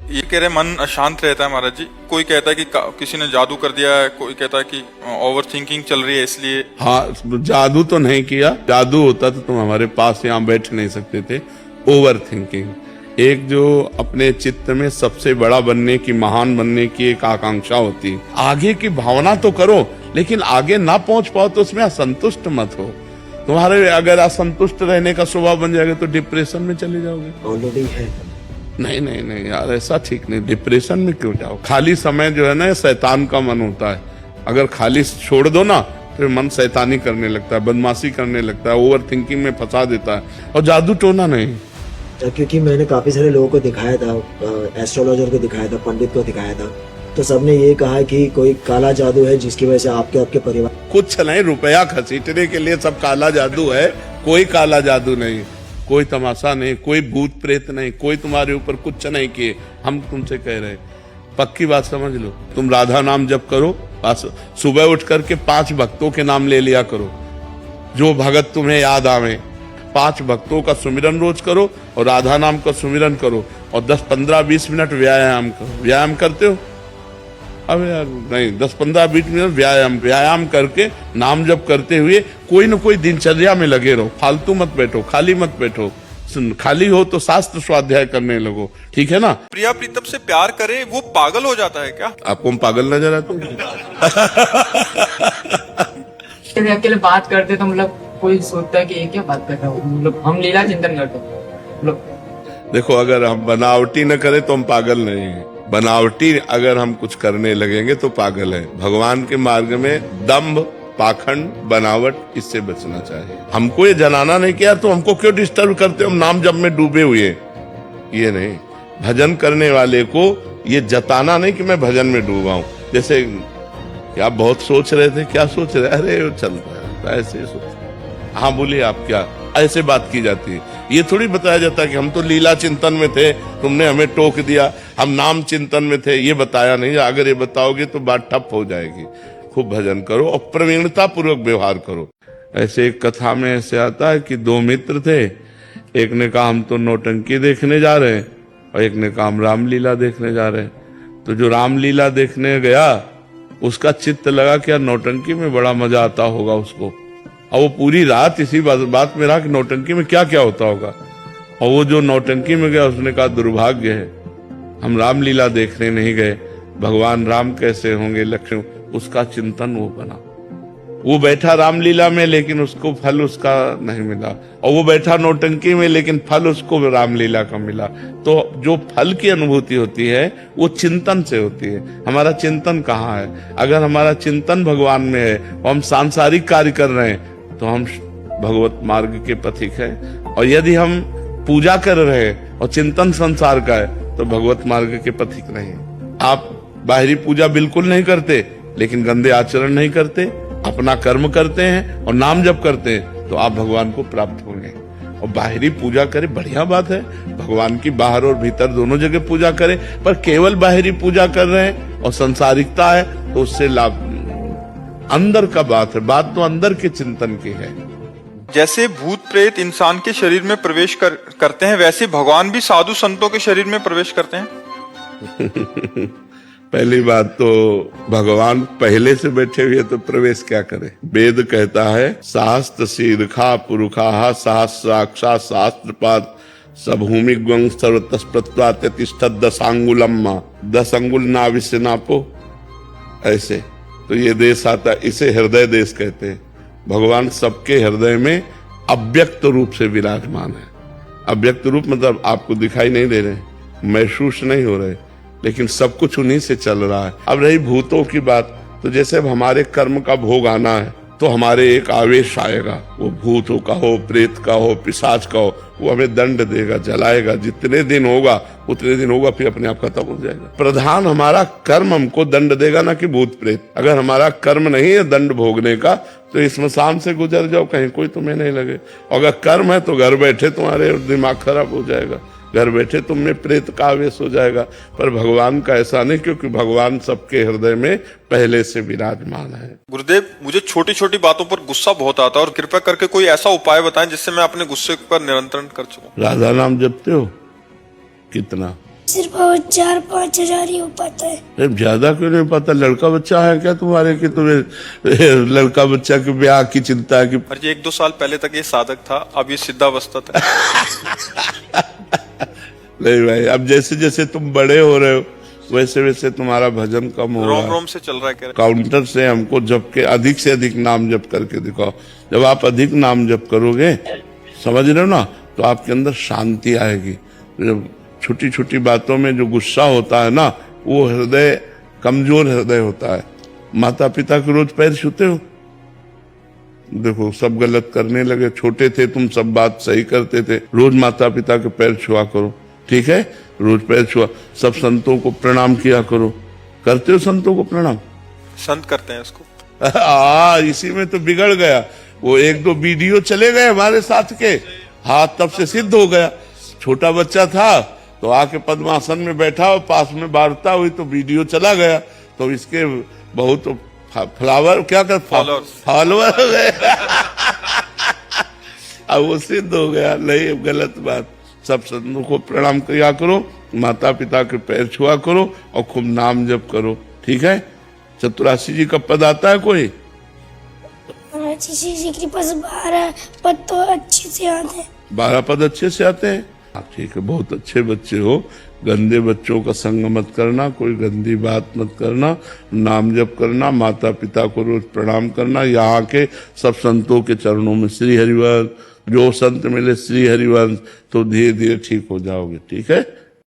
ये कह रहे मन अशांत रहता है महाराज जी, कोई कहता है कि किसी ने जादू कर दिया है, कोई कहता है कि ओवर थिंकिंग चल रही है इसलिए। हाँ, जादू तो नहीं किया, जादू होता तो तुम हमारे पास यहाँ बैठ नहीं सकते थे। ओवर थिंकिंग, एक जो अपने चित्त में सबसे बड़ा बनने की, महान बनने की एक आकांक्षा होती है। आगे की भावना तो करो, लेकिन आगे ना पहुंच पाओ तो उसमें असंतुष्ट मत हो। तुम्हारे अगर असंतुष्ट रहने का स्वभाव बन जाएगा तो डिप्रेशन में चले जाओगे। ऑलरेडी है। नहीं नहीं नहीं यार, ऐसा ठीक नहीं। डिप्रेशन में क्यों जाओ? खाली समय जो है ना, शैतान का मन होता है। अगर खाली छोड़ दो ना, फिर मन शैतानी करने लगता है, बदमाशी करने लगता है, ओवर थिंकिंग में फंसा देता है। और जादू टोना नहीं। क्योंकि मैंने काफी सारे लोगों को दिखाया था, एस्ट्रोलॉजर को दिखाया था, पंडित को दिखाया था, तो सबने ये कहा कि कोई काला जादू है जिसकी वजह से आपके परिवार कुछ नहीं, रुपया घसीटने के लिए सब काला जादू है। कोई काला जादू नहीं, कोई तमाशा नहीं, कोई भूत प्रेत नहीं, कोई तुम्हारे ऊपर कुछ नहीं किए। हम तुमसे कह रहे, पक्की बात समझ लो। तुम राधा नाम जप करो, सुबह उठ करके 5 भक्तों के नाम ले लिया करो, जो भगत तुम्हें याद आवे। 5 भक्तों का सुमिरन रोज करो और राधा नाम का सुमिरन करो, और 10, 15, 20 मिनट व्यायाम करो। व्यायाम करते हो? अब यार नहीं, 10, 15, 20 मिनट व्यायाम करके नाम जप करते हुए कोई न कोई दिनचर्या में लगे रहो। फालतू मत बैठो, खाली मत बैठो। खाली हो तो शास्त्र स्वाध्याय करने लगो, ठीक है ना? प्रिया प्रीतम से प्यार करे वो पागल हो जाता है क्या? आपको हम पागल नजर आते हैं? अकेले बात करते तो मतलब कोई सोचता है कि ये क्या बात कर रहा है, मतलब हम लीला चिंतन करते मतलब। देखो, अगर हम बनावटी न करें तो हम पागल नहीं है। बनावटी अगर हम कुछ करने लगेंगे तो पागल है। भगवान के मार्ग में दंभ, पाखंड, बनावट, इससे बचना चाहिए। हमको ये जनाना नहीं किया तो हमको क्यों डिस्टर्ब करते हो? हम नाम जप में डूबे हुए, ये नहीं। भजन करने वाले को ये जताना नहीं कि मैं भजन में डूबा हूं। जैसे क्या बहुत सोच रहे थे, क्या सोच रहे? अरे चलता है, ऐसे सोच। हाँ बोलिए, आप क्या ऐसे बात की जाती है? ये थोड़ी बताया जाता है कि हम तो लीला चिंतन में थे, तुमने हमें टोक दिया, हम नाम चिंतन में थे। ये बताया नहीं। अगर ये बताओगे तो बात ठप हो जाएगी। खूब भजन करो और प्रवीणता पूर्वक व्यवहार करो। ऐसे एक कथा में ऐसे आता है कि 2 मित्र थे। एक ने कहा हम तो नौटंकी देखने जा रहे हैं, और एक ने कहा हम रामलीला देखने जा रहे हैं। तो जो रामलीला देखने गया उसका चित्त लगा कि यार नौटंकी में बड़ा मजा आता होगा उसको, और वो पूरी रात इसी बात में रहा कि नौटंकी में क्या क्या होता होगा। और वो जो नौटंकी में गया उसने कहा दुर्भाग्य है, हम रामलीला देखने नहीं गए, भगवान राम कैसे होंगे, लक्ष्मण। उसका चिंतन वो बना। वो बैठा रामलीला में लेकिन उसको फल उसका नहीं मिला, और वो बैठा नौटंकी में लेकिन फल उसको रामलीला का मिला। तो जो फल की अनुभूति होती है वो चिंतन से होती है। हमारा चिंतन कहाँ है? अगर हमारा चिंतन भगवान में है और हम सांसारिक कार्य कर रहे हैं तो हम भगवत मार्ग के पथिक हैं। और यदि हम पूजा कर रहे हैं और चिंतन संसार का है तो भगवत मार्ग के पथिक नहीं। आप बाहरी पूजा बिल्कुल नहीं करते, लेकिन गंदे आचरण नहीं करते, अपना कर्म करते हैं और नाम जप करते हैं, तो आप भगवान को प्राप्त होंगे। और बाहरी पूजा करें, बढ़िया बात है, भगवान की बाहर और भीतर दोनों जगह पूजा करें। पर केवल बाहरी पूजा कर रहे हैं और संसारिकता है तो उससे लाभ। अंदर का बात है, बात तो अंदर के चिंतन की है। जैसे भूत प्रेत इंसान के शरीर में प्रवेश करते हैं, वैसे भगवान भी साधु संतों के शरीर में प्रवेश करते हैं। पहली बात तो भगवान पहले से बैठे हुए तो प्रवेश क्या करे? वेद कहता है शास्त्र शीर्षा पुरुषा सहस्राक्षा शास्त्रपाद सभूमि ग्वंग सर्वतस्प्रत्वातिष्ठत 10 अंगुलम। 10 अंगुल नाभि से नापो, ऐसे। तो ये देश आता है, इसे हृदय देश कहते हैं। भगवान सबके हृदय में अव्यक्त रूप से विराजमान है। अव्यक्त रूप मतलब आपको दिखाई नहीं दे रहे, महसूस नहीं हो रहे, लेकिन सब कुछ उन्हीं से चल रहा है। अब रही भूतों की बात, तो जैसे अब हमारे कर्म का भोग आना है तो हमारे एक आवेश आएगा, वो भूतों का हो, प्रेत का हो, पिशाच का हो, वो हमें दंड देगा, जलाएगा। जितने दिन होगा उतने दिन होगा, फिर अपने आप खत्म हो जाएगा। प्रधान हमारा कर्म हमको दंड देगा, ना कि भूत प्रेत। अगर हमारा कर्म नहीं है दंड भोगने का तो इस स्मशान से गुजर जाओ, कहीं कोई तुम्हें नहीं लगे। अगर कर्म है तो घर बैठे तुम्हारे दिमाग खराब हो जाएगा, घर बैठे तुम में प्रेत का आवेश हो जाएगा। पर भगवान का ऐसा नहीं, क्योंकि भगवान सबके हृदय में पहले से विराजमान है। गुरुदेव, मुझे छोटी छोटी बातों पर गुस्सा बहुत आता है, और कृपया करके कोई ऐसा उपाय बताएं जिससे मैं अपने गुस्से पर नियंत्रण कर सकूं। राधा नाम जपते हो? कितना? सिर्फ 4-5 हजार ही हो पाता है। अरे ज्यादा क्यों नहीं पता? लड़का बच्चा है क्या तुम्हारे कि तुम्हें लड़का बच्चा के ब्याह की चिंता है कि? और ये 1-2 साल पहले तक ये साधक था, अब ये सिद्धावस्था था। नहीं भाई, अब जैसे जैसे तुम बड़े हो रहे हो वैसे वैसे तुम्हारा भजन कम हो रहा रोम है। रोम से चल रहा है, कह रहे काउंटर से हमको जप के अधिक से अधिक नाम जप करके दिखाओ। जब आप अधिक नाम जप करोगे, समझ रहे हो ना, तो आपके अंदर शांति आएगी। जब छोटी छोटी बातों में जो गुस्सा होता है ना, वो हृदय कमजोर हृदय होता है। माता पिता के रोज पैर छूते हो? देखो सब गलत करने लगे। छोटे थे तुम, सब बात सही करते थे। रोज माता पिता के पैर छुआ करो, ठीक है? रोज पैर छुआ। सब संतों को प्रणाम किया करो। करते हो संतों को प्रणाम? संत करते हैं इसको। इसी में तो बिगड़ गया। वो 1-2 वीडियो चले गए हमारे साथ के, हाथ तब से सिद्ध हो गया। छोटा बच्चा था तो आके पद्मासन में बैठा और पास में वार्ता हुई तो वीडियो चला गया, तो इसके बहुत फ्लावर क्या कर फॉलोअर हो गए। अब वो सिद्ध हो गया। नहीं, गलत बात। सब संतों को प्रणाम किया करो, माता पिता के पैर छुआ करो और खूब नाम जप करो, ठीक है? चतुरासी जी का पद आता है कोई? जी कृपा से 12 पद तो अच्छे से आते हैं। 12 पद अच्छे से आते हैं? हाँ ठीक है, बहुत अच्छे बच्चे हो। गंदे बच्चों का संग मत करना, कोई गंदी बात मत करना, नाम जप करना, माता पिता को रोज प्रणाम करना। यहाँ के सब संतों के चरणों में श्री हरिवंश, जो संत मिले श्री हरिवंश, तो धीरे धीरे ठीक हो जाओगे, ठीक है?